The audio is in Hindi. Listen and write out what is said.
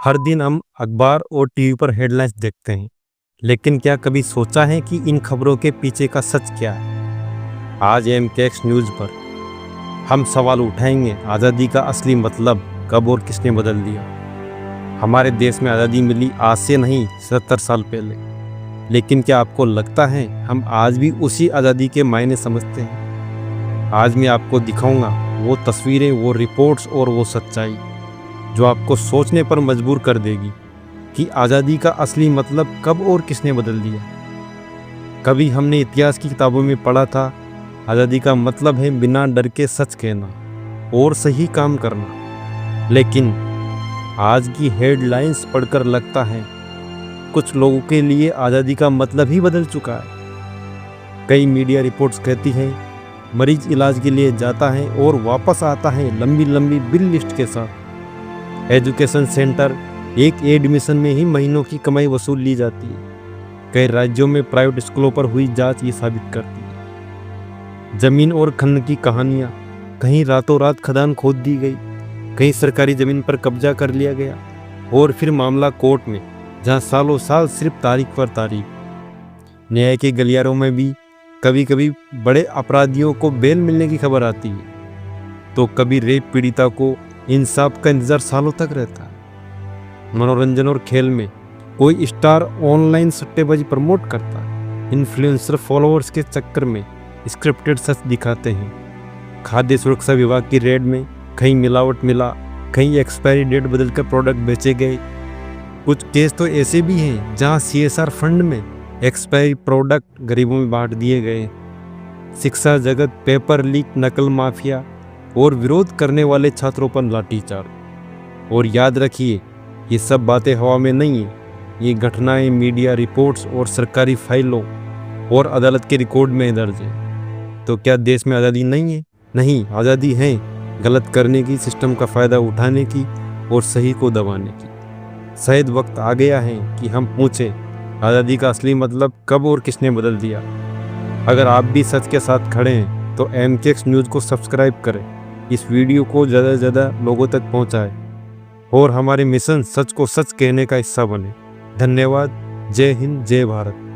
हर दिन हम अखबार और टीवी पर हेडलाइंस देखते हैं, लेकिन क्या कभी सोचा है कि इन खबरों के पीछे का सच क्या है? आज एमकेएक्स न्यूज़ पर हम सवाल उठाएंगे, आज़ादी का असली मतलब कब और किसने बदल दिया। हमारे देश में आज़ादी मिली आज से नहीं 70 साल पहले, लेकिन क्या आपको लगता है हम आज भी उसी आज़ादी के मायने समझते हैं? आज मैं आपको दिखाऊंगा वो तस्वीरें, वो रिपोर्ट्स और वो सच्चाई जो आपको सोचने पर मजबूर कर देगी कि आज़ादी का असली मतलब कब और किसने बदल दिया। कभी हमने इतिहास की किताबों में पढ़ा था, आज़ादी का मतलब है बिना डर के सच कहना और सही काम करना। लेकिन आज की हेडलाइंस पढ़कर लगता है कुछ लोगों के लिए आज़ादी का मतलब ही बदल चुका है। कई मीडिया रिपोर्ट्स कहती हैं मरीज इलाज के लिए जाता है और वापस आता है लंबी लंबी बिल लिस्ट के साथ। एजुकेशन सेंटर एक एडमिशन में ही महीनों की कमाई वसूल ली जाती है। कई राज्यों में प्राइवेट स्कूलों पर हुई जांच ये साबित करती है। जमीन और खनन की कहानियाँ, कहीं रातों रात खदान खोद दी गई, कहीं सरकारी जमीन पर कब्जा कर लिया गया और फिर मामला कोर्ट में, जहाँ सालों साल सिर्फ तारीख पर तारीख। न्याय के गलियारों में भी कभी कभी बड़े अपराधियों को बेल मिलने की खबर आती है, तो कभी रेप पीड़िता को इंसाफ का इंतजार सालों तक रहता है। मनोरंजन और खेल में कोई स्टार ऑनलाइन सट्टेबाजी प्रमोट करता है। इन्फ्लुएंसर फॉलोअर्स के चक्कर में स्क्रिप्टेड सच दिखाते हैं। खाद्य सुरक्षा विभाग की रेड में कहीं मिलावट मिला, कहीं एक्सपायरी डेट बदलकर प्रोडक्ट बेचे गए। कुछ केस तो ऐसे भी हैं जहां सीएसआर फंड में एक्सपायरी प्रोडक्ट गरीबों में बांट दिए गए। शिक्षा जगत, पेपर लीक, नकल माफिया और विरोध करने वाले छात्रों पर लाठीचार्ज। और याद रखिए, ये सब बातें हवा में नहीं है, ये घटनाएं मीडिया रिपोर्ट्स और सरकारी फाइलों और अदालत के रिकॉर्ड में दर्ज है। तो क्या देश में आज़ादी नहीं है? नहीं, आज़ादी है गलत करने की, सिस्टम का फ़ायदा उठाने की और सही को दबाने की। शायद वक्त आ गया है कि हम पूछें, आज़ादी का असली मतलब कब और किसने बदल दिया। अगर आप भी सच के साथ खड़े हैं तो एमकेएक्स न्यूज़ को सब्सक्राइब करें, इस वीडियो को ज़्यादा से ज़्यादा लोगों तक पहुंचाएं और हमारे मिशन सच को सच कहने का हिस्सा बने। धन्यवाद। जय हिंद, जय भारत।